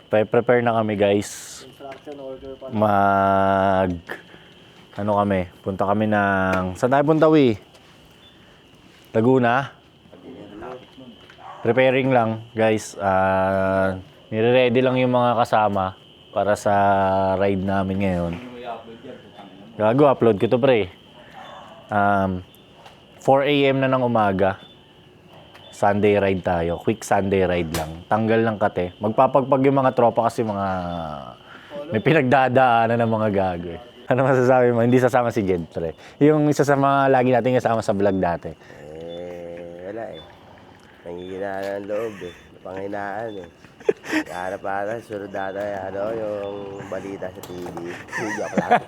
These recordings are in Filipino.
Prepare na kami guys. Ano kami? Punta kami ng... Saan tayo punta, Wi? Laguna? Preparing lang guys. Nire-ready lang yung mga kasama para sa ride namin ngayon. Gago, upload ko to pre. 4 AM na ng umaga. Sunday ride tayo. Quick Sunday ride lang. Tanggal ng kate. Magpapagpag yung mga tropa kasi mga... May pinagdadaanan ng mga gago eh. Ano masasabi mo? Hindi sasama si Jed pre. Yung isa sa mga lagi natin kasama sa vlog dati. Wala eh. Nangihinaan ng loob eh. Panghinaan eh. Para sunod data yung balita sa TV. Joke lang.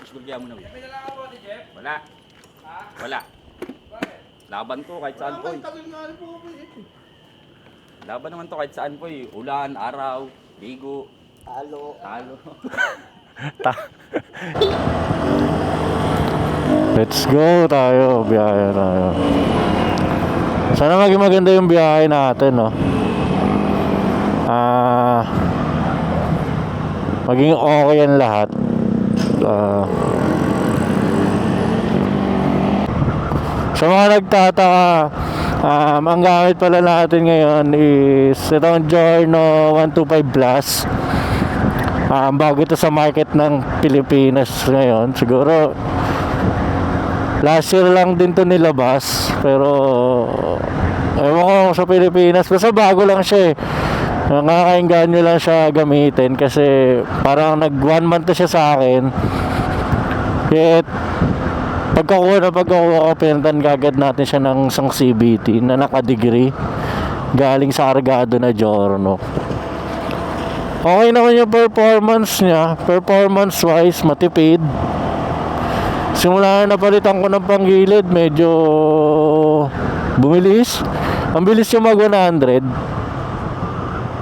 Isbulya mo na. Wala. Wala. Laban to kahit saan po. Laban naman to kahit saan po. Ulan, araw, ligo. Talo. Let's go tayo. Biyahe tayo. Sana maging maganda yung biyahe natin, no? Maging okay yan lahat. Sa mga nagtataka, ang gamit pala natin ngayon is itong Giorno 125 Plus. Bago ito sa market ng Pilipinas ngayon. Siguro last year lang din to nilabas, pero ewan ko sa Pilipinas, basta bago lang siya eh. Nakakainganyo lang siya gamitin kasi parang nag 1 month na siya sa akin. Yet pagkakuha ko, pinuntan kagad natin siya ng isang CVT na naka-degree galing sa Argado na Giorno. Okay naman yung performance niya. Performance wise, matipid. Simula na napalitan ko ng panggilid, medyo bumilis. Ang bilis yung mag 100.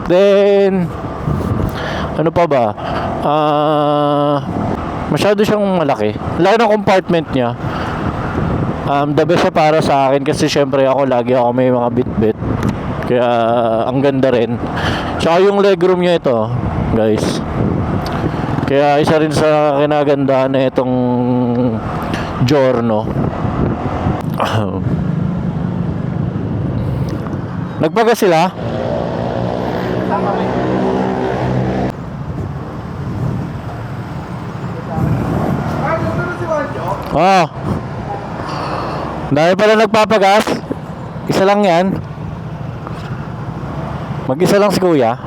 Then ano pa ba? Masyado siyang malaki. Laki ng compartment niya. The best siya para sa akin kasi syempre lagi ako may mga bit-bit. Kaya ang ganda rin. Tsaka yung legroom niya ito, guys. Kaya isa rin sa kinagandaan na itong Giorno. Nagpaga sila? Oh. Dahil pala nagpapagas. Isa lang yan. Mag-isa lang si kuya.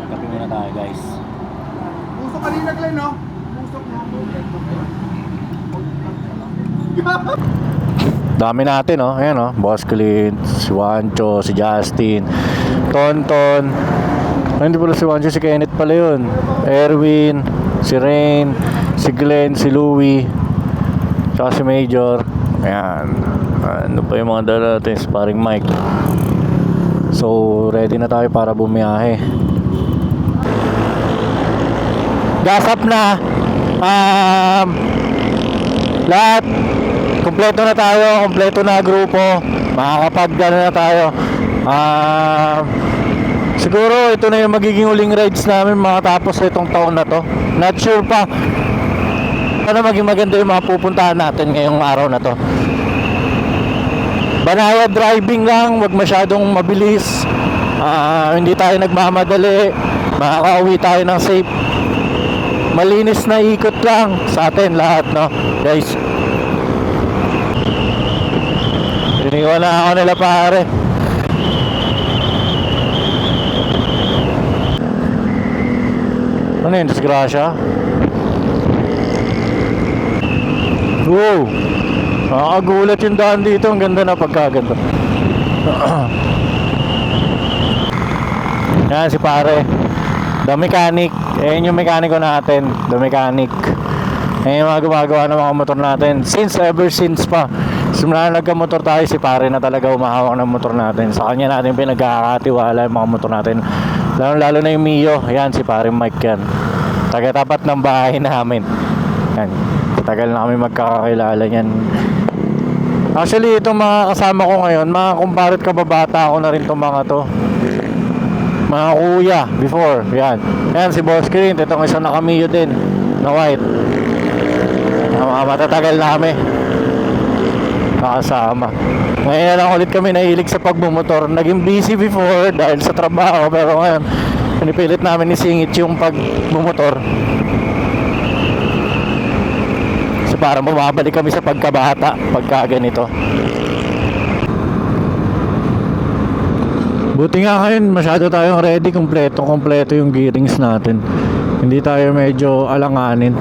Kape muna tayo guys. Pusok kanina Glenn, no? Pusok na. Dami natin, no? Ayan, no? Boss Clint, si Juancho, si Justin, Tonton. Ay, hindi pala si Juancho, si Kenneth pala yun. Erwin, si Rain, si Glenn, si Louie, tsaka si Major. Ayan. Ano pa yung mga dala natin? Sparring mic. So, ready na tayo para bumiyahe. Gas up na. Lahat. Kompleto na tayo. Kompleto na grupo. Makakapagdala na tayo. Siguro ito na yung magiging uling rides namin makatapos itong taon na to. Not sure pa. Sana maging maganda yung mga pupuntahan natin ngayong araw na to. Banaya driving lang, wag masyadong mabilis. Hindi tayo nagmamadali. Makakauwi tayo ng safe. Malinis na ikot lang sa atin lahat, no, guys. Iniwan na ako nila pare. Ano yun, disgrasya? Wow! Nakakagulat yung daan dito. Ang ganda na pagkaganda. Yan si pare, the mechanic. Ayan yung mekaniko natin, the mechanic. Ayan yung mga gumagawa ng mga motor natin ever since pa. Simula na nagka-motor tayo, si pare na talaga umahawak ng motor natin. Sa kanya natin pinagkakatiwala yung mga motor natin, lalo na yung Mio. Ayan si pare Mike yan, taga-tapat ng bahay namin. Yan. Tagal na kami magkakakilala niyan. Actually, itong mga kasama ko ngayon, mga kumparet kababata ako na rin itong mga to. Mga kuya, before, yan. Yan, si Boss Green, itong isang nakamiyo din, na white. Mga matatagal na kami kakasama. Ngayon na lang ulit kami nahilig sa pagmumotor. Naging busy before dahil sa trabaho, pero ngayon, pinipilit namin isingit yung pagmumotor. So para mababalik kami sa pagkabata pagka ganito. Buti nga ngayon masyado tayong ready, kompleto yung gearings natin. Hindi tayo medyo alanganin.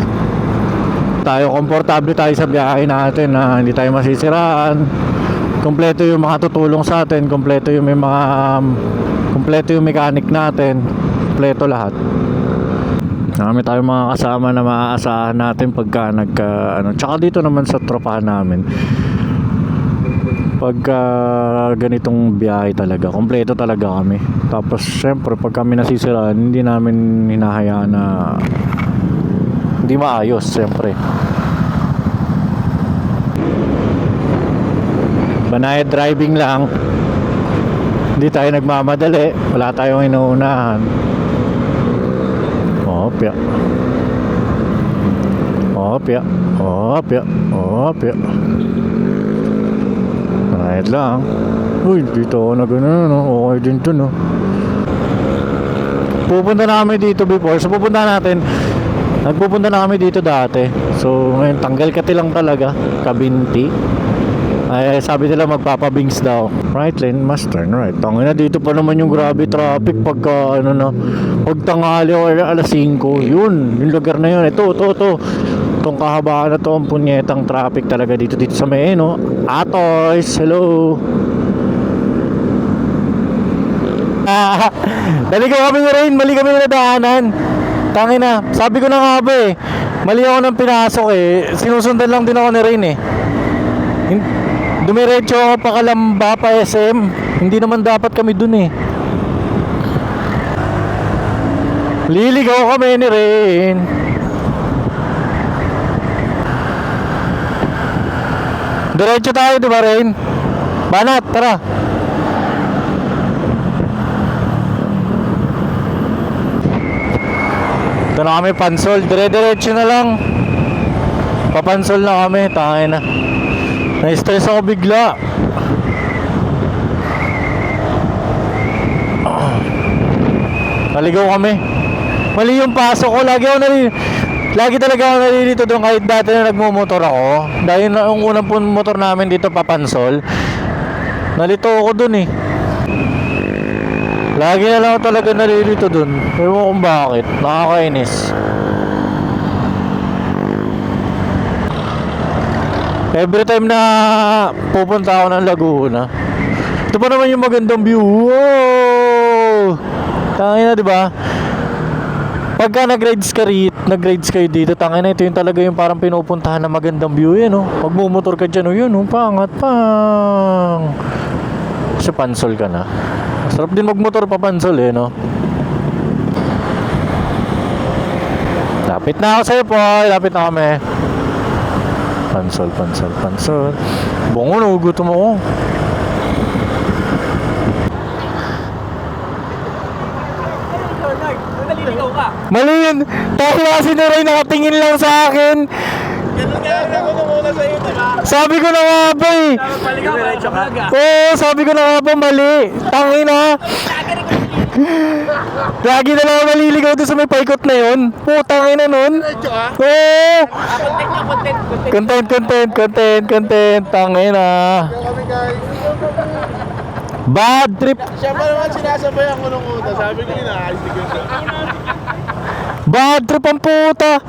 Komportable tayo sa biyahe natin na hindi tayo masisiraan. Kompleto yung mga tutulong sa atin, kompleto yung mechanic natin, kompleto lahat. Marami tayong mga kasama na maaasahan natin pagka tsaka dito naman sa tropahan namin. Pagka ganitong biyahe talaga, kompleto talaga kami. Tapos syempre pag kami nasisiraan, hindi namin hinahayaan na hindi maayos, syempre. Banayad driving lang. Hindi tayo nagmamadali, wala tayong inuunahan. Opya. Right lang. Uy, dito ako na gano'n, no? Okay din to, no? Pupunta na kami dito before. So, nagpupunta na kami dito dati. So, ngayon, tanggal kati lang talaga. Kabinti. Ay, sabi nila magpapabings daw. Right lane, must turn right. Tangin na dito pa naman yung grabe traffic pagka pag tanghali o alas 5. Yun, yung lugar na yun. Ito. Itong kahabaan na to, ang punyetang traffic talaga dito sa may, no? Atoys, hello. Dali ko kami rin, mali kami na daanan. Tangin na, sabi ko na nga ba eh. Mali ako nang pinasok eh. Sinusundan lang din ako ni Rain eh. Dumiretso ako pa Kalamba pa SM. Hindi naman dapat kami dun eh. Liligaw kami ni Rain. Diretso tayo, di ba Rain? Banat, tara. Ito na kami Pansol. Dire-diretso na lang. Papansol na kami. Tangin na. Na-stress ako bigla. Naligaw kami. Mali yung pasok ko. Lagi talaga ako nalilito doon kahit dati na nagmumotor ako. Dahil yung unang motor namin dito Papansol. Nalito ako doon eh. Lagi na lang ako talaga nalilito doon. Ewan kung bakit. Nakakainis. Every time na pupunta ako ng Laguna, ito pa naman yung magandang view. Wow! Tangina, di ba? Pagka nag-rides kayo dito, tangina, ito yung talaga yung parang pinupuntahan na magandang view yan, no? Magmumotor ka dyan, yun, pangat, pang. Kasi Pansol ka na. Sarap din magmotor pa Pansol, no? Lapit na ako sa'yo, po. Lapit na kami. Pansol. Bungo, nagugutom ako. Mali yun. Tayo kasi na rin nakatingin lang sa akin. Sabi ko na nga ba eh. Oo, sabi ko na nga ba mali. Tangin na. Lagi na lang maliligaw doon sa may paikot na yun. Putangin na nun. Oo. Content. Tangin na. Bad trip. Siya pa naman sinasabayan ko nung una. Sabi ko inaayos ko siya. Bad trip ang puta.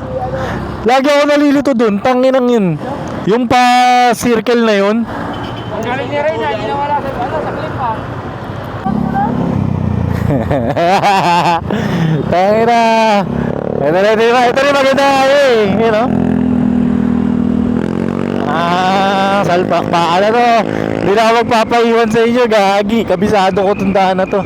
Lagi ako nalilito dun. Tanginang yun. Yung pa-circle na yun. Ang galing niya rin, hindi na wala sa clip pa. Tangina. Ito rin maganda eh. You know? Salpak pa. Ano to? Hindi na ako magpapaiwan sa inyo. Gagi. Kabisado ko tundahan na to.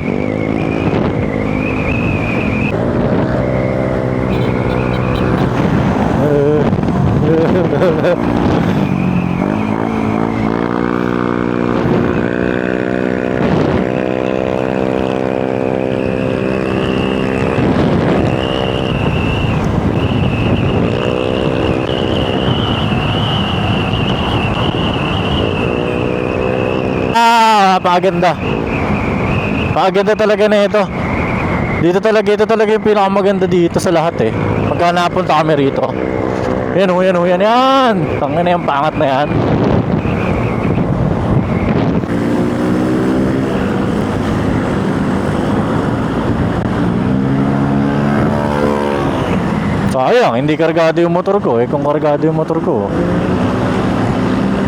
napakaganda. Napakaganda talaga na ito. Ito talaga yung pinakamaganda dito sa lahat eh. Pagka napunta kami rito. Yan. Tangin na yung pangat na yan. Sayang, hindi kargado yung motor ko eh. Kung kargado yung motor ko,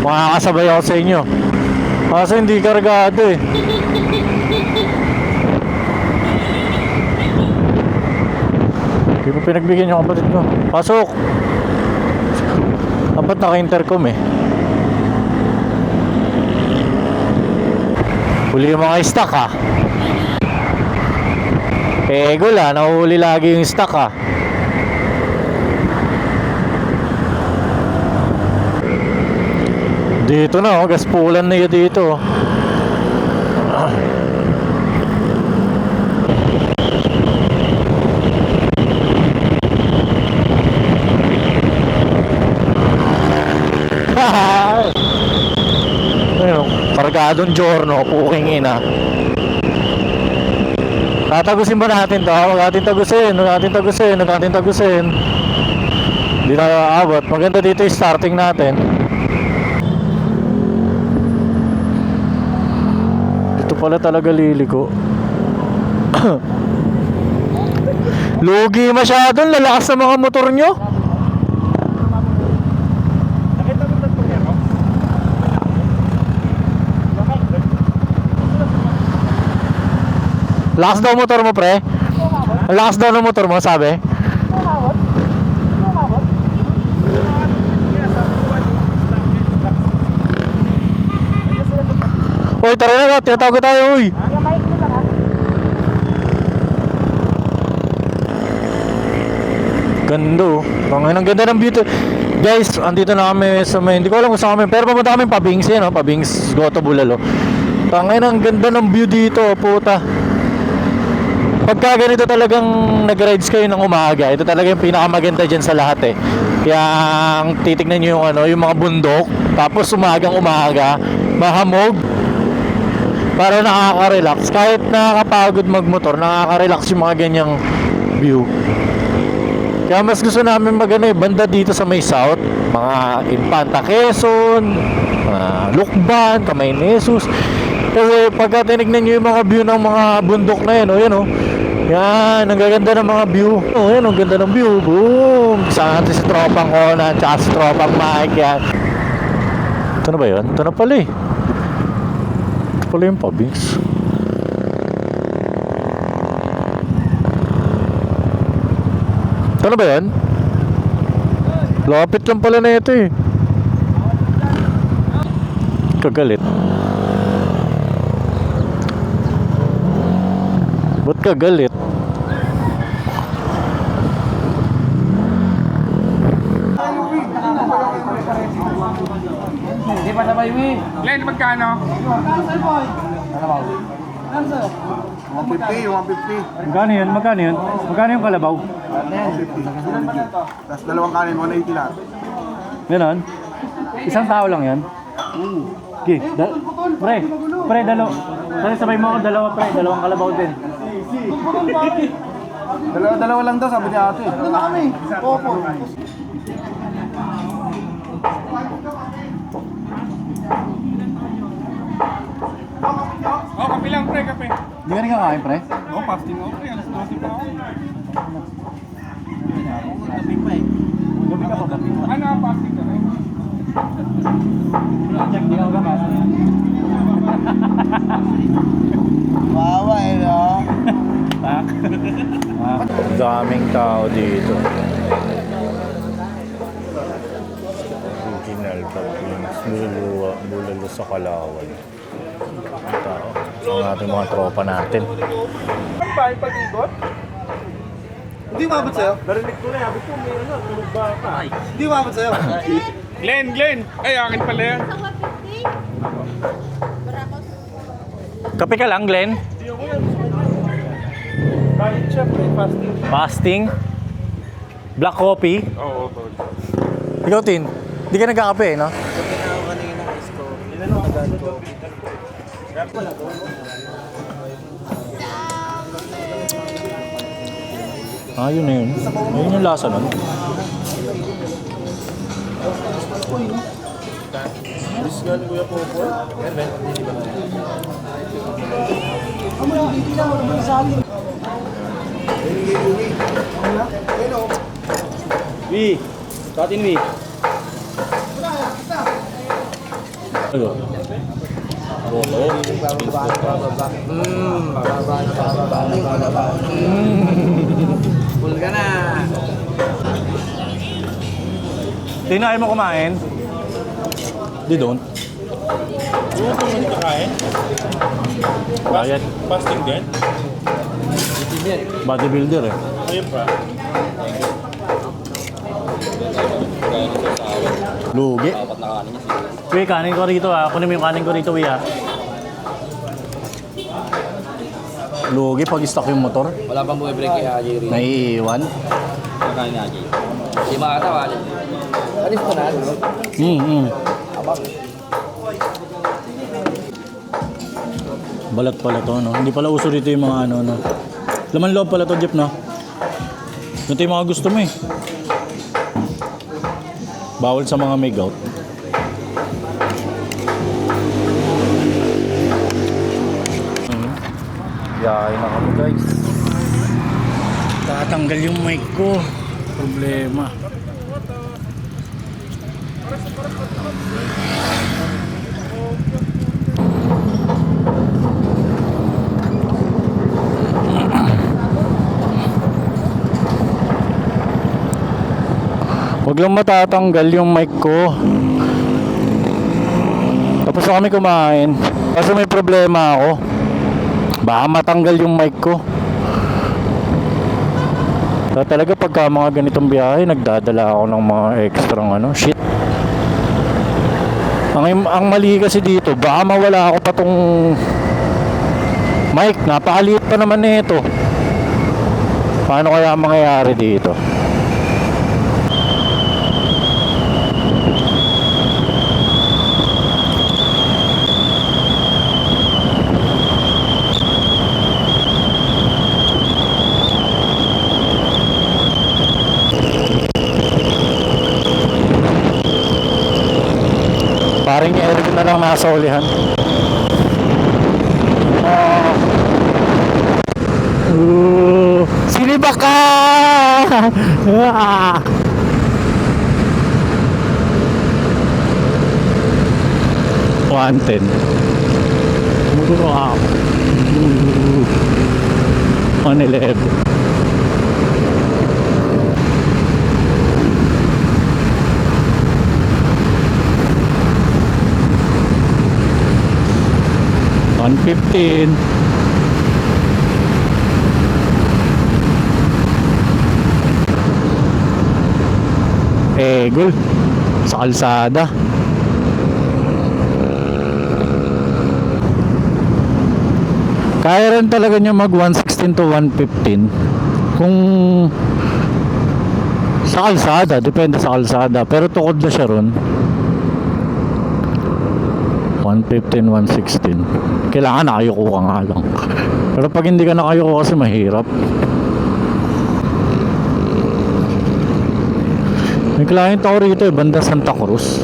makakasabay ako sa inyo. Kasi hindi kargado eh. Hindi pa pinagbigyan yung kapatid ko. Pasok! Dapat naka-intercom eh. Huli yung mga stock ha. Gula, nahuhuli lagi yung stock ha. Dito na oh, gaspulan na yun dito. Ayun, kargadong giorno, puking ina. Tatagusin ba natin to? Huwag natin tagusin. Hindi na aabot. Maganda dito yung starting natin. Dito pala talaga liliko. Lugi masyado, lalakas sa mga motor nyo. Lakas daw motor mo, pre. Lakas daw ng motor mo, sabi. Uy, tara na, tinatago tayo, uy. Ganda, oh. Ang ganda ng beauty. Guys, andito na kami sa may, hindi ko alam kung saan kami, pero pumunta kami Pabings yan, no? Pabings, Goto, Bulalo. Tangin, ang ganda ng view dito, puta. Pagka ganito talagang nag-rides kayo ng umaga, ito talaga yung pinakamaganda dyan sa lahat eh. Kaya ang titignan nyo yung, yung mga bundok, tapos umaga, mahamog, para nakaka-relax. Kahit nakakapagod magmotor, nakaka-relax yung mga ganyang view. Kaya mas gusto namin banda dito sa may south, mga Infanta Quezon, Lukban, Kamay Jesus. Kasi pagka tinignan nyo yung mga view ng mga bundok na yan, yan o. Yan, ang gaganda ng mga view. Yan, ang ganda ng view. Boom! Kasama natin si tropang Conan, tsaka si tropang Mike yan. Ito na ba yun? Ito na pala eh. Ito pala yung Pabings. Ito na ba yun? Lapit lang pala na ito eh. Kagalit. Ba't ka galit? Hindi pa sabay, Wi. Glenn, magkano? 150, 150. Magkano yun? Magkano yung kalabaw? 150. Tapos dalawang kanin, 180 lahat. Ganon? Isang tao lang yan? Okay, pre, sabay mo ako, dalawang kalabaw din. Dalawa lang daw, sabi ni ate. Kami. Opo. Oh, kape lang, pre, kape. Hindi ka rin kakain, pre? Oh, fasting ako, pre. Alas 12 pa ako. Gabi ka pa ba? Ano, fasting ka rin? Check, di ka magamas. Wawa eh, no? Daming tao dito. Original Pabings, Bulalo sa Kalawan. Tao. Ang ating mga tropa natin. Paano pag-igot? Hindi umabot sa'yo? Narinig ko na, sabi ko, may tulog ba ka? Hindi umabot sa'yo? Glenn! Ay, akin pala yan. Kape ka lang, Glenn? Kahit siya, pre, fasting. Fasting? Black coffee? Oo. Ikaw, Tin? Hindi ka nagkakape, no? Ah, yun na yun. Ayun yung lasa nun. Wi, tatin Wi. Ano? Full ka na. Tina, ayaw mo kumain? Di doon. Bayad. Fasting din? Bodybuilder eh. Ayun pa. Lugi. Uy, kanin ko rito ah. Kunin mo yung kanin ko rito, uy ah. Lugi pag stock yung motor. Wala pang buhay-break kay Haji rin. Naiiwan. Kakain ni Haji. Di makatawa. Alis ko na. Balat pala to, no? Hindi pala uso dito yung mga ano, no? Laman loob pala to, Jeep, no? Ito yung mga gusto mo eh. Bawal sa mga may gout. Yahay na kami, guys. Tatanggal yung mic ko. Problema. Huwag lang matatanggal yung mic ko. Tapos na kami kumain. Kasi may problema ako. Baka matanggal yung mic ko. Kaya talaga pagka mga ganitong biyahe, nagdadala ako ng mga extra shit. Ang mali kasi dito, baka mawala ako pa tong mic. Napakaliit pa naman nito. Paano kaya mangyayari dito? Paring Eric na lang nasa ulihan. Sinibak ka! 110. Muro ako. 111. $115. Gol sa kalsada. Kaya rin talaga niya mag 116 to 115 kung sa kalsada, depende sa kalsada, pero tukod na siya ron. 115, 116. Kailangan nakayuko ka nga lang. Pero pag hindi ka nakayuko kasi mahirap. May client ako rito eh, banda Santa Cruz.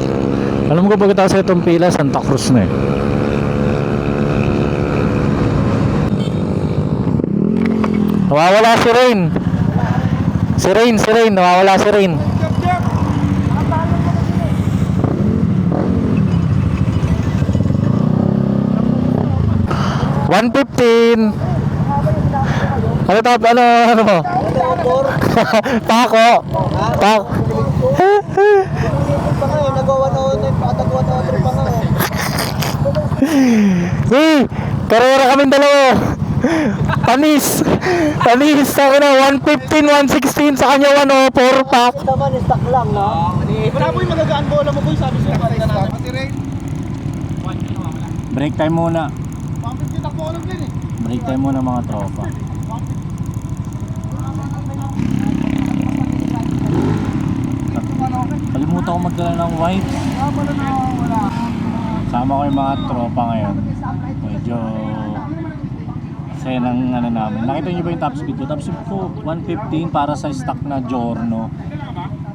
Alam ko pagkatapos itong pila, Santa Cruz na eh. Nawawala si Rain. Si Rain, nawawala si Rain. $115. Ano mo? Tako. Tako. Hey, karera kaming dalawa. Panis sa akin na 115, 116 sa kanya 104 pack. Naman, stock lang, no? Wala po yung magagaan bola mo po, sabi sa'yo, parang na natin. Break time muna. 150 takbo ko lang din eh. Break time muna mga tropa. Kalimutan ko magdala ng wipes. Wala. Sama ko yung mga tropa ngayon. Medyo senang ano namin. Nakita niyo ba yung top speed ko? Top speed ko 115 para sa stock na Giorno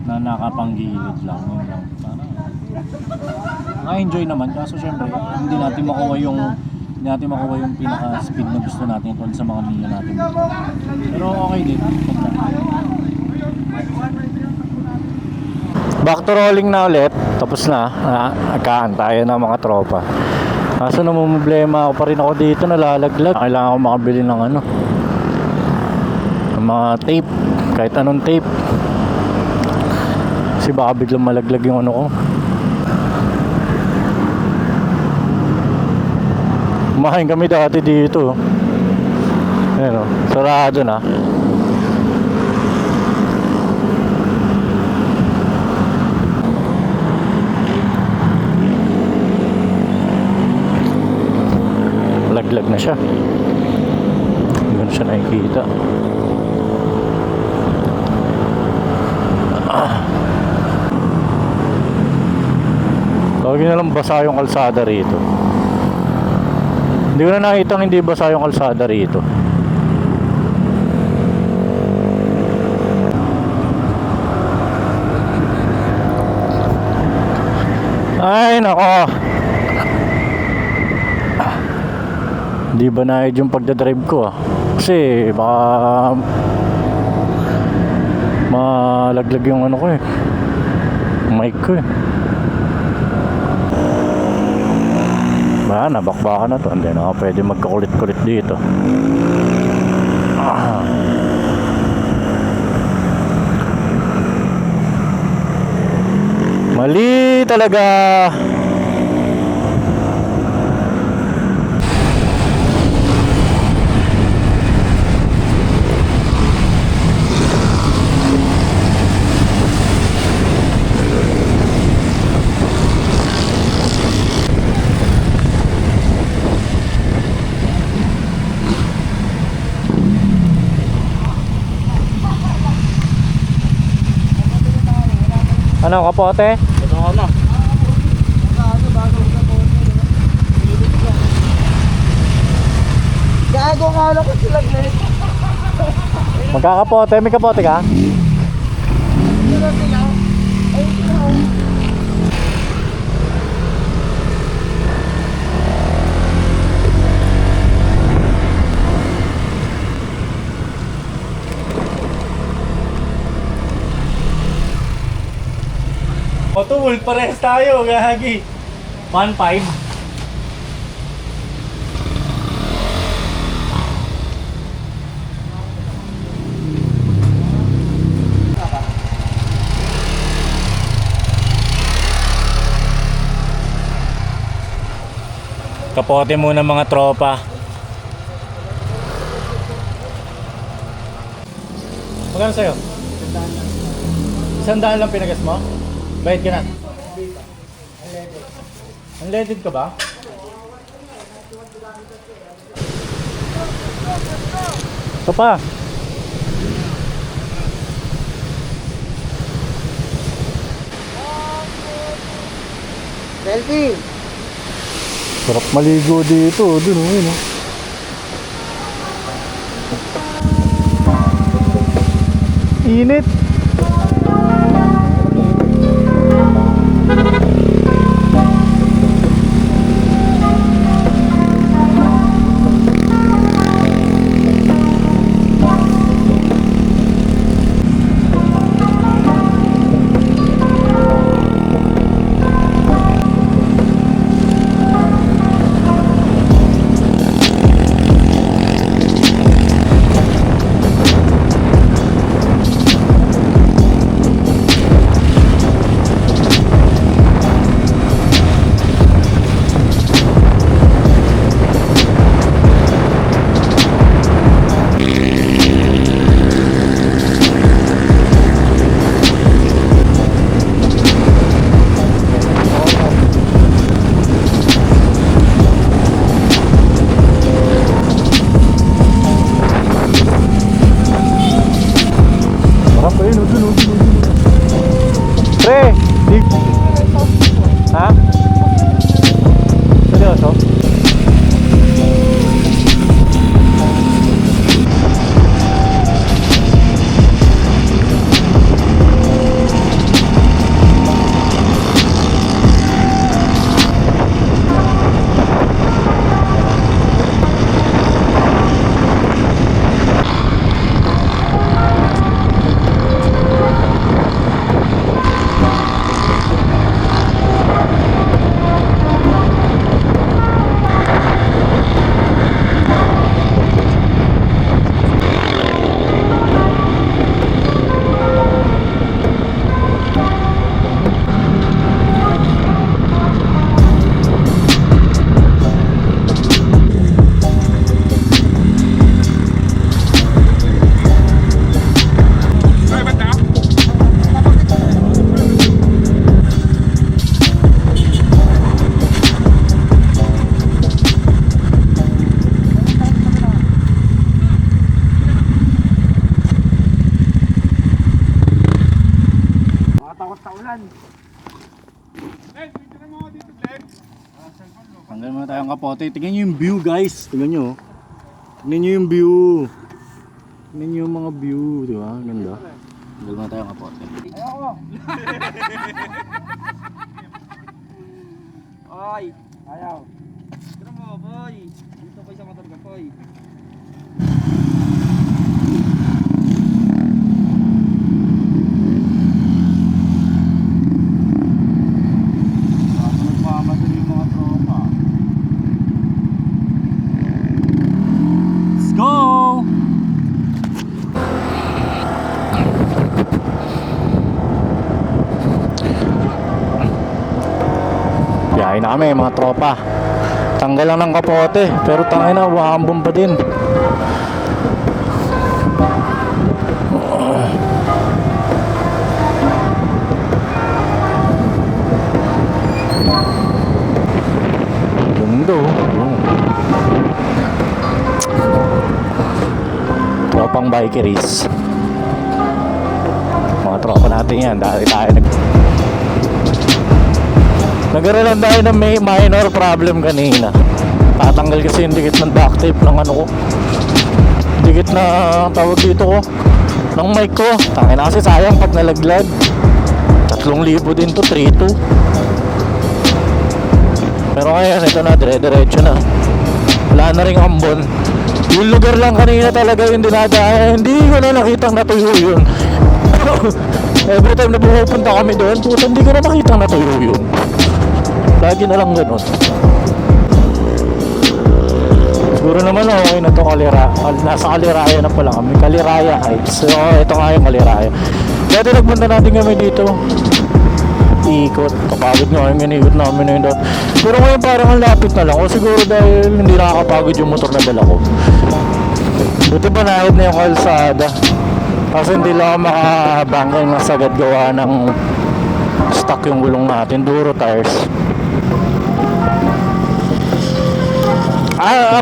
na nakapanggilid lang. Yun lang. Na-enjoy naman kaso syempre hindi natin makuha yung pinaka-speed na gusto natin tulad sa mga Mio natin. Pero okay din. Back to rolling na ulit. Tapos na. Nagkaantayan na mga tropa. Kaso namumblema ako pa rin ako dito, nalalaglag. Kailangan ko makabili ng ano, ng mga tape. Kahit anong tape. Kasi baka biglang malaglag yung ano ko. Kumain kami dati dito. Ayan o, sarado na. Laglag na siya. Hindi ko na siya nakikita. Lagi na lang basa yung kalsada rito. Hindi ko na nakita hindi basa yung kalsada rito. Ay nako. Hindi ba naid yung pagdadrive ko kasi baka malaglag yung ano ko eh, mic ko eh. Ba, nabakbakan na to. Hindi na pwede magkakulit-kulit dito. Mali talaga. Ano, kapote? Ito ako na. Gago nga lang ko sila net. Magkakapote? May kapote ka? Otol, pares tayo, gagi. 1.5. Kapote muna mga tropa. Magkano sa'yo? 100 lang pinagas mo? Bayad ka na. Unleaded ka ba? Ito pa. Selfie! Sarap maligo dito. Dun o yun o. Init. Tanggal muna tayong kapote. Tingnan nyo yung view guys. Tingnan nyo. Tingnan nyo yung view. Tingnan nyo yung mga view. Diba? Ganda. Tanggal muna tayong kapote. Ay, ayaw. Tara mo, boy. Dito kayo sa motor ko, boy. Nagmamadali yung mga tropa. Let's go! Biyahe na kami mga tropa. Tanggal lang ng kapote, pero tangay na, wakambong pa din. Ganda oh. Tropang bikeries. Mga tropa natin yan, dahil tayo nagkaroon tayo ng may minor problem kanina. Tatanggal kasi yung dikit ng duct tape ng ano ko. Dikit na tawag dito ko ng mic ko. Tangin na kasi sayang pag nalaglag. 3,000 din to, 3,2. Pero ngayon ito na, dire-diretso na. Wala na ring ambon. Yung lugar lang kanina talaga yung dinadaan. Hindi ko na nakitang natuyo yun. Every time na pumupunta kami doon, puta, hindi ko na nakitang natuyo yun. Lagi na lang ganun. Siguro naman okay na to, nasa Kaliraya na pala kami. Kaliraya Heights. So ito nga yung Kaliraya. Dati nagpunta natin kami dito. Ikot. Kapagod nga yung inikot namin na yun doon. Pero ngayon parang ang lapit na lang. O siguro dahil hindi nakakapagod yung motor na dala ko. Buti ba nahid na yung kalsada. Kasi hindi lang ako makabangkang ng sagad gawa ng stock yung gulong natin. Duro tires.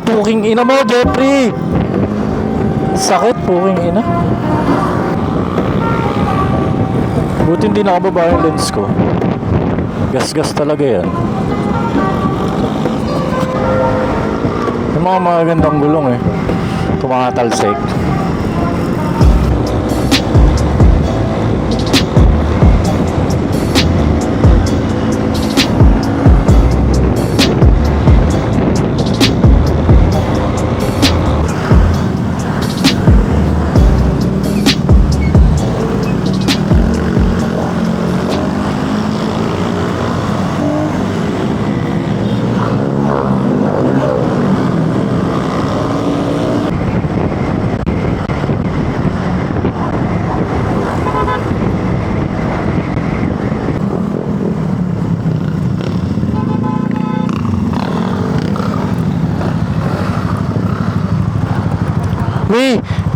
Puking ina mo, Jeffrey! Sakit, puking ina. Buti hindi nakababa yung lens ko. Gas-gas talaga yan. Yung mga magandang gulong eh. Tumatalsik.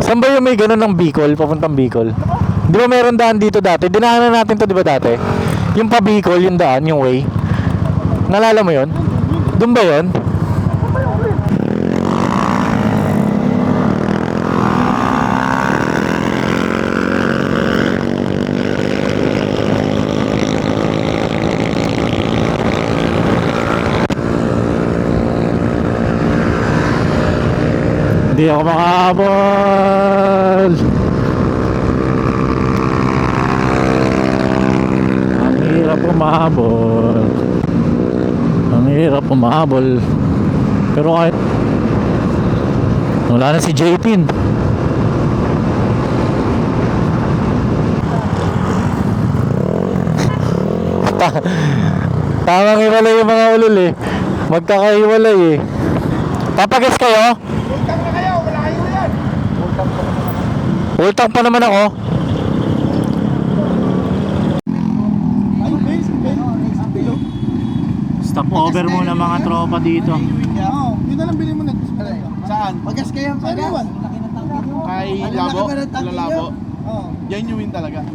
Saan ba yung may ganun ng Bicol, papuntang Bicol? Di ba meron daan dito dati? Dinaanan natin to, di ba dati? Yung pa Bicol, yung daan, yung way. Nalala mo yun? Doon ba yun? Hindi ako makahabol. Ang hirap umahabol. Ang hirap umahabol. Pero kahit wala na si J-Pin. Tamang hiwalay yung mga ulol eh. Magkakahiwalay eh. Papagas kayo? Ultang pa naman ako. Stop over muna mga tropa dito. Yun na lang bilhin mo na. Saan? Magas kayo, magas. Kay Labo? Lalabo? Yan yung win talaga.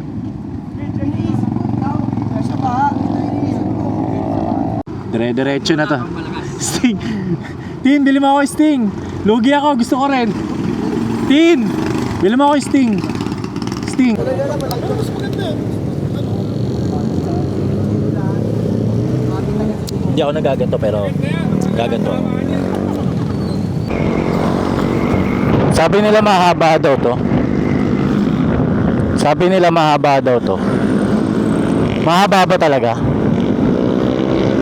Dire-diretso na to. Sting. Tin, bili mo ako Sting. Lugi ako, gusto ko rin. Tin, bili mo ako Sting. Sting. Hindi ako nagaganto pero Gaganto. Sabi nila mahaba daw to. Sabi nila mahaba daw to. Mahaba ba talaga?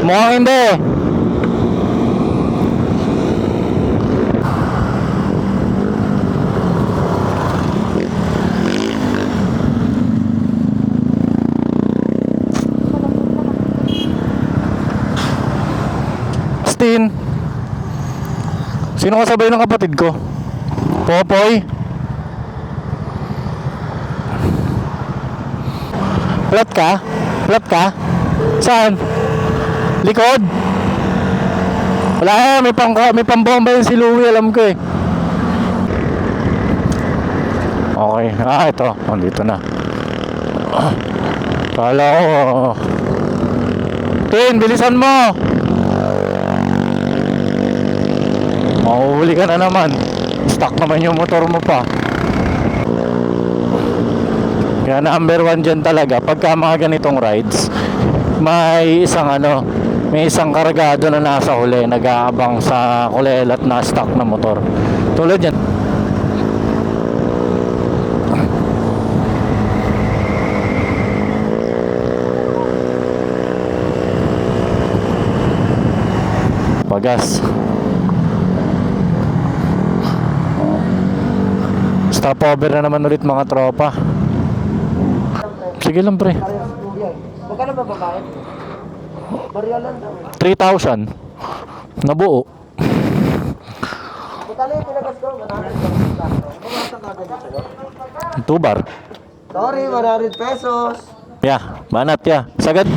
Mukhang hindi. Justin, sino kasabay ng kapatid ko? Popoy? Flat ka? Flat ka? Saan? Likod? Wala, may pambomba yun si Louie, alam ko eh. Okay, ito, dito na. Kala ko, Tin, bilisan mo! Mahuhuli ka na naman. Stuck naman yung motor mo pa. Kaya number 1 dyan talaga pagka mga ganitong rides, may isang kargado na nasa huli, nag-aabang sa kulelat na stuck na motor. Tulad yan. Pagas. Stopover na naman ulit mga tropa. Sige lang pre. Magkano ba babae? Barya lang daw. 3,000 nabuo. Magkano yung pinagas ko? 100 2 bar. Sorry, 100 pesos. Yeah, banat ya. Sagad.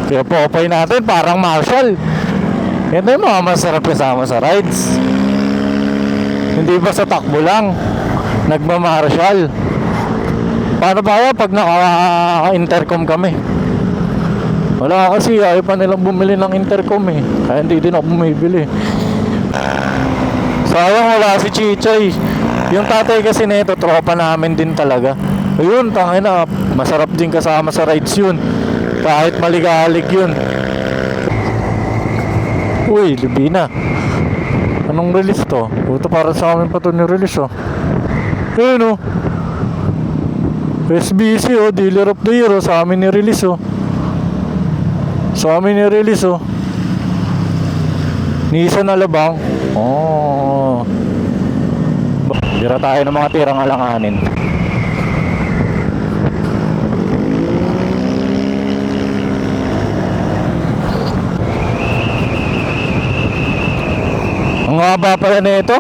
Kaya Popoy natin parang Marshall. Yan yung mga masarap kasama sa rides. Hindi ba sa takbo lang nagma-Marshall? Paano ba pag naka-intercom kami? Wala kasi, ayaw pa nilang bumili ng intercom eh. Kaya hindi din ako bumibili. Sayang wala si Chichay. Yung tatay kasi nito, tropa namin din talaga. Ayun, tangina, masarap din kasama sa rides yun. Kahit maligalig yun. Uy, Libina. Anong release to? Ito para sa amin pa to ni-release oh. Ayun oh. SBC oh, Dealer of the Year oh. Sa amin ni-release oh. Sa amin ni-release oh. Nissan Alabang. Oh. Dira tayo ng mga tirang alanganin. Ang haba pala na ito.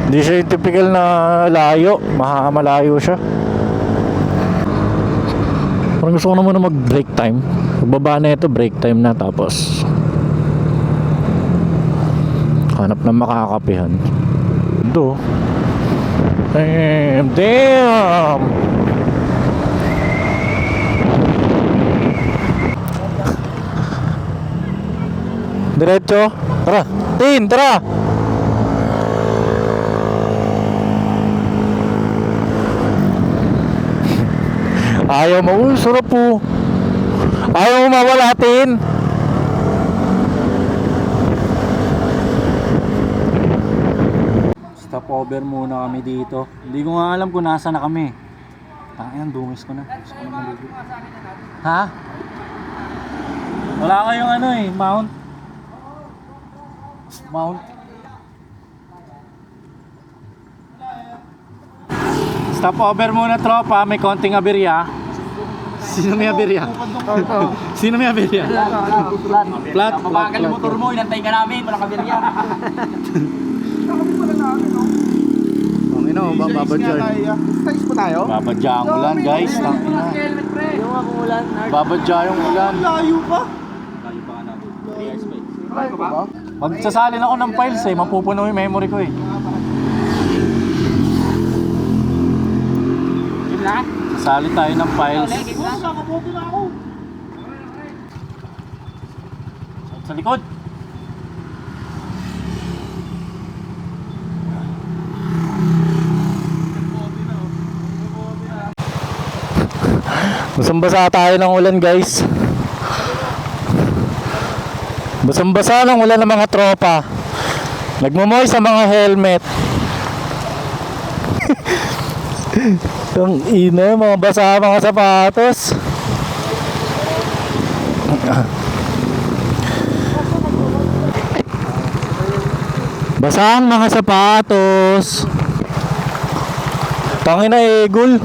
Hindi siya yung typical na layo. Malayo siya. Parang gusto ko naman na mag-break time. Pagbaba na ito, break time na. Tapos hanap na makakapihan. Ito. Damn! Diretso. Tara. Tin, tara. Ayaw mo. Uy, sarap po. Ayaw mo mawala, Tin. Stopover muna kami dito. Hindi ko nga alam kung nasa na kami. Ayan, dungis ko na. Gusto ko na maligo. Ha? Wala kayong Mount. Stopover muna tropa, may konting aberya. Sino may aberya? Sino may aberya? Flat. Mabagal yung motor mo, inantay ka namin, walang kabirya. Babadyan. Size pa tayo? Babadyan ang ulan guys. Yung akong ulan. Babadyan yung ulan. Layo pa. Layo pa ka natin. 3 hours pa eh. Layo pa ba? Magsasalin ako ng files eh, mapupuno yung memory ko eh. Yun na? Sasali tayo ng files. Nakaboto na ako. Sa likod. Basang-basa tayo ng ulan, guys. Basang-basa ng ulan ng mga tropa. Nagmumoy sa mga helmet. Ang ina, mga basa mga sapatos. Basa ang mga sapatos. Tangina, egol.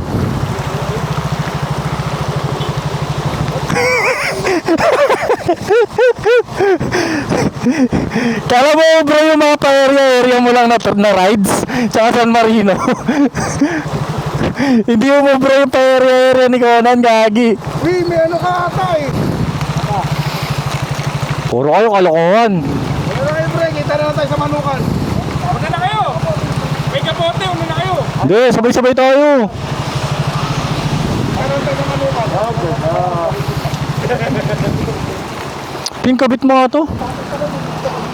Kala mo bro yung mga pa-area mo lang na rides tsaka San Marino. Hindi mo bro yung pa-area ni Conan, gagi. Uy, may ano ka ata eh. Puro kayo kalokohan. Ano na kayo, pre? Kita na tayo sa Manukan. Una na kayo! May kapote, una na kayo! Hindi, sabay-sabay tayo. Kita na tayo sa Manukan. Pinkabit mo nga to.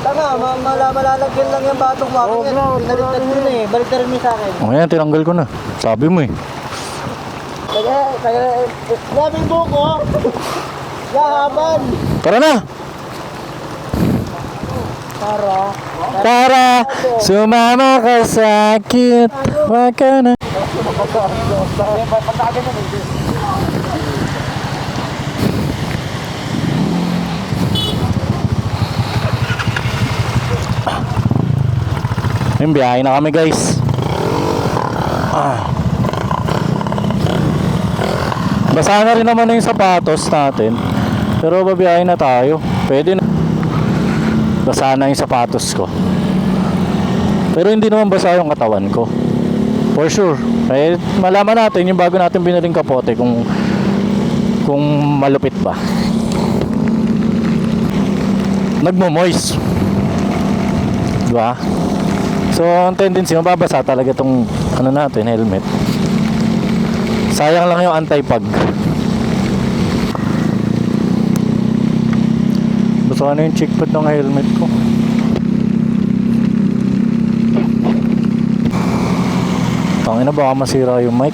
Tama, malalagyan lang yung batong mo. Pinalitan mo na eh. Balik na rin mo sa akin. O yan, tinanggal ko na. Sabi mo eh. Grabe yung buko. Yahaban. Tara na! Tara, sumama ka sa akin. Wag ka na. Yung biyahe na kami, guys. Basa na rin naman yung sapatos natin. Pero babiyahe na tayo. Pwede na. Basa na yung sapatos ko. Pero hindi naman basa yung katawan ko. For sure. Eh, malaman natin yung bago natin binaling kapote kung malupit ba. Nagmo-moist. Diba? So, ang tendency, mababasa talaga itong ano natin, helmet. Sayang lang yung anti-pag. Basa na yung cheek pad ng helmet ko. Tangina, baka masira yung mic.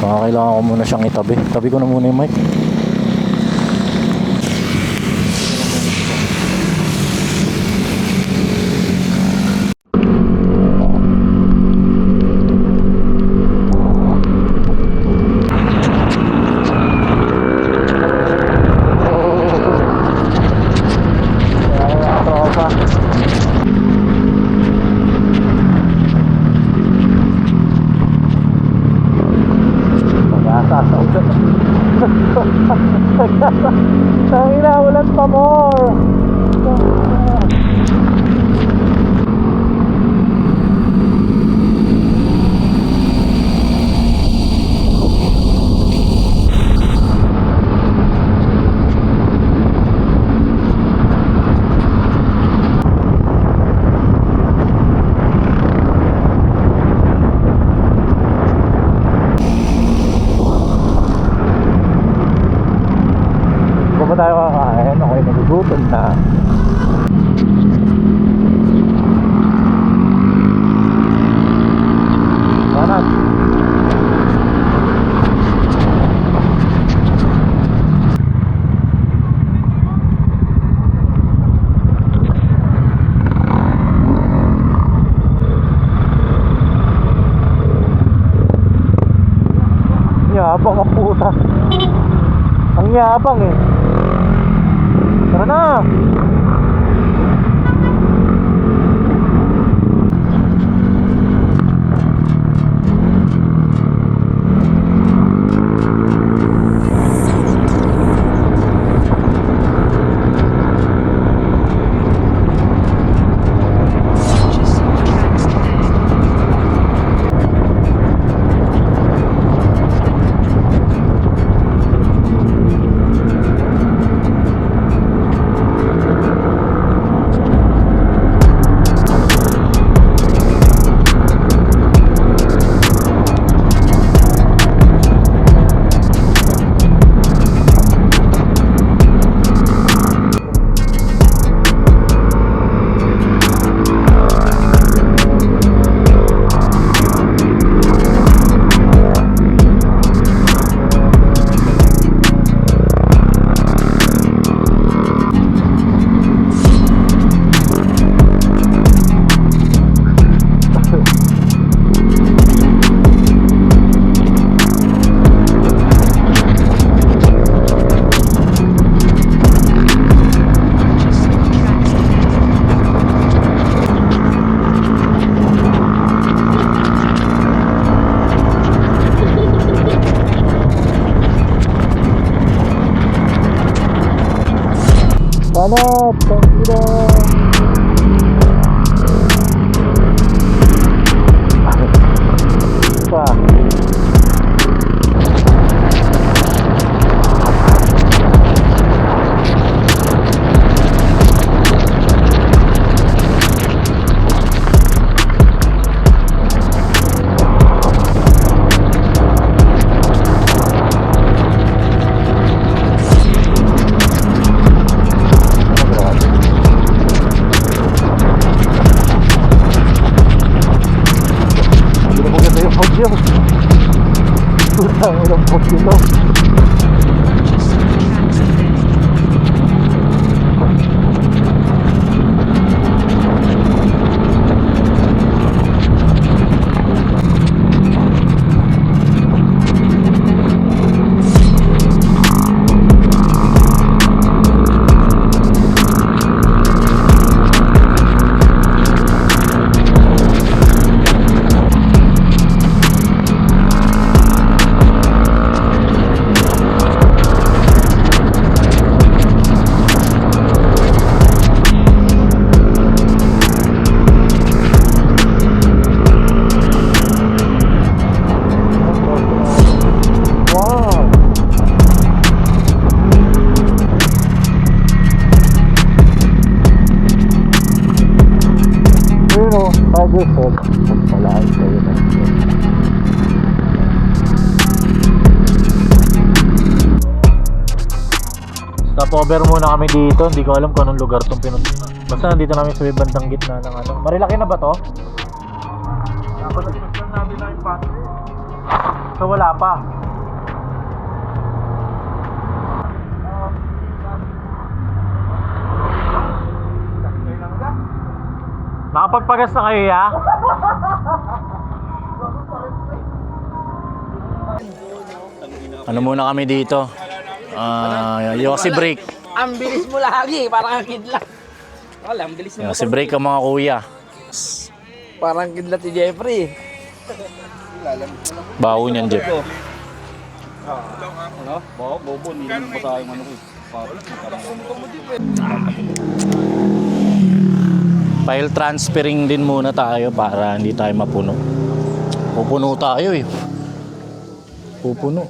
Baka kailangan ko muna siyang itabi. Tabi ko na muna yung mic. Tangina, ulan pa more. Kung ba tayo kakain, ako'y nagugutom na. Sana. Yabang ang puta. Ang yabang eh. Tara na! Banat! Tangina! Pa. Hindi na maganda yung pagyo. Putang ulang pagyo to. Wow! Pero, bago po, magpalaan kayo ng stopover muna kami dito. Hindi ko alam kung anong lugar tong pinunta. Basta nandito namin sa may bandang gitna ng ano. Marilaki na ba to? Dapat nagpagsan namin na yung pato. So wala pa. Nakapagpagas na kayo, ya? Ano muna kami dito? Yossi break. Ang bilis mo lagi, parang ang kidlat. Wala, ang bilis mo. Yossi break ang mga kuya. Parang kidlat si Jeffrey. Baho niyan, Jeff. Ano? Bobo, hindi naman pa tayo ano ko. File transferring din muna tayo para hindi tayo mapuno. Pupuno tayo eh. Pupuno.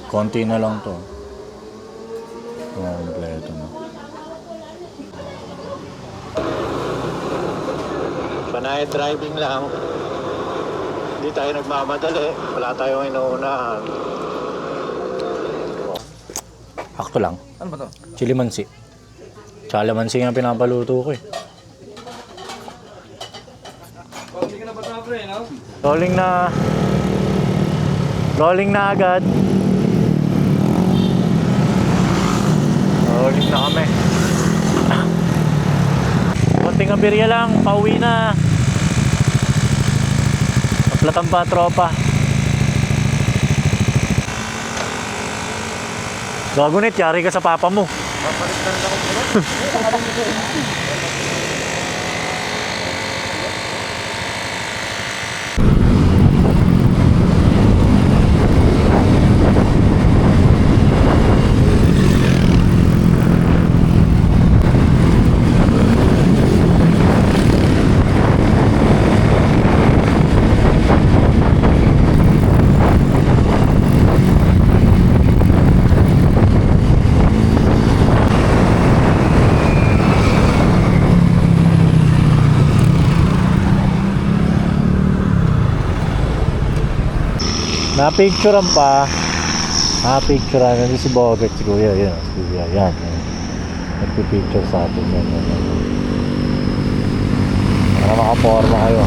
Konti na lang to. Kompleto na. Panay driving lang. Hindi tayo nagmamadali. Wala tayong inuunahan. Akto lang. Ano ba to? Chili mansi. Chalamansi nga pinapaluto ko eh. Hindi ka na ba pre, no? Rolling na. Rolling na agad. Rolling na kami. Konting abirya lang, pauwi na. Paplatan pa tropa. Gagunit, yari ka sa papa mo. Napicturean pa. Napicturean. Nandun si Bogart, si Kuya. Yan, si Kuya. Yan. Nagpipicture sa atin. Yan. Para makaporma kayo.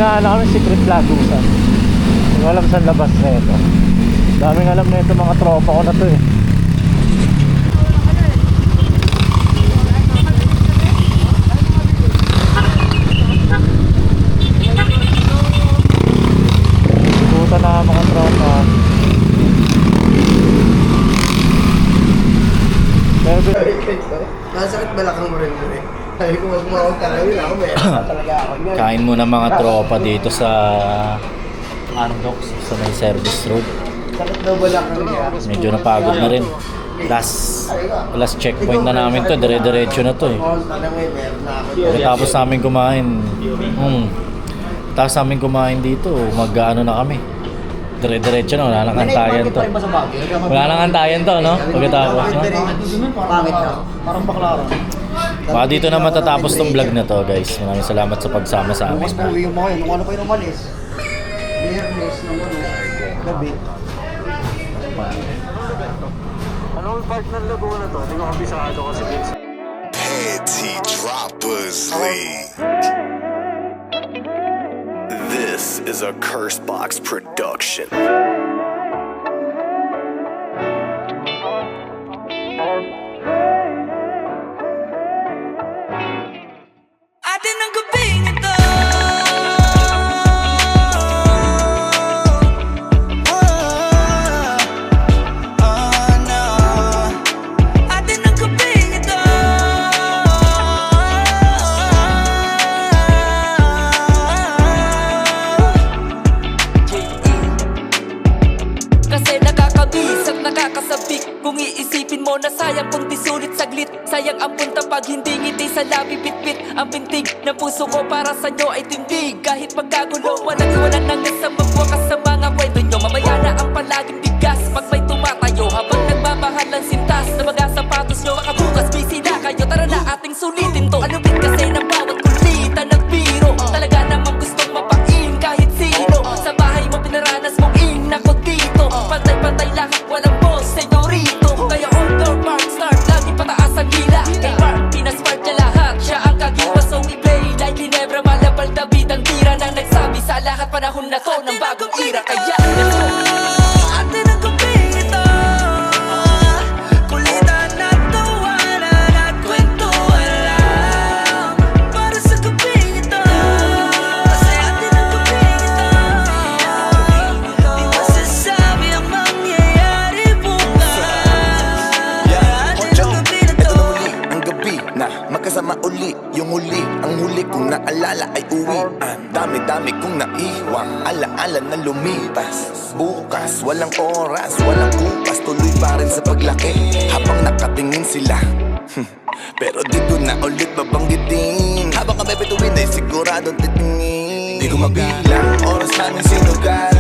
dinaan kami secret Lagusan. Hindi ko alam saan labas na ito. Daming alam na ito mga tropa ko na to eh. Ikutan na mga tropa. Nasakit balakang mo rin rin. Sabi ko magmawag ka rin ako, meron talaga ako yan. Kain muna mga tropa dito sa Andox sa may service road. Sakit daw balakang niya. Medyo napagod na rin. Last checkpoint na namin to, dire-diretso na to eh. Tanang meron na ako. Tapos namin kumain. Tapos namin kumain dito, mag-ano na kami. Dire-diretso na, wala nang kantayan to. Wala nang kantayan to, no? Pagkatapos, no? Pangit na. Parang baklaran. Baka dito na matatapos tong vlog na to, guys. Maraming salamat sa pagsama sa amin. Bukas po uwi yung mga yun. Nung ano pa yung umalis? Biyernes ng ano, gabi. Anong part ng Laguna to? Hindi ko kabisado kasi dito. Petty Droppers League. This is a Cursebox production. Atin ang gabing ito. Atin ang gabing ito. Kasi nakakabis at nakakasabik. Kung iisipin mo na sayang kung di sulit saglit. Sayang ang punta pag hindi ngiti sa labi bitbit. Ang pintig ng puso ko para sa'yo ay tindig. Kahit magkagulo, walang iwanan ng isang magwakas sa mga kwento nyo. Mamaya na ang palaging bigas pag may tumatayo. Habang nagmamahal ng sintas na mga sapatos nyo. Makabukas, busy na kayo, tara na ating sulitin to. Alupit kasi ng bawat kulitan ng biro. Talaga namang gustong mapain kahit sino. Sa bahay mo pinaranas mong inako dito. Pantay-pantay lahat, walang boss, senyorito. Kaya old door, park, start, lagi pataas ang hila. Kay Mark, pinaspark niya lahat. Siya ang kagiwa, so we play like Ginebra. Malabal David ang tira na nagsabi sa lahat panahon na to ng bagong era. Kaya let's go. Atin ang gabing ito. Kulitan at tawanan at kwentuhan lang. Para sa gabing ito. Kasi atin ang gabing ito. Di masasabi ang mangyayari bukas. Atin ang gabing ito. Ito na muli ang gabi na magkasama uli. Yung huli, ang huli kong naalala ay uwi. Ang dami-dami kong naiwang alaala na lumipas. Bukas, walang oras, walang kupas. Tuloy pa rin sa paglaki habang nakatingin sila. Pero di ko na ulit babanggitin. Habang kami bituin ay siguradong titingin. Di ko mabilang oras namin sinugal.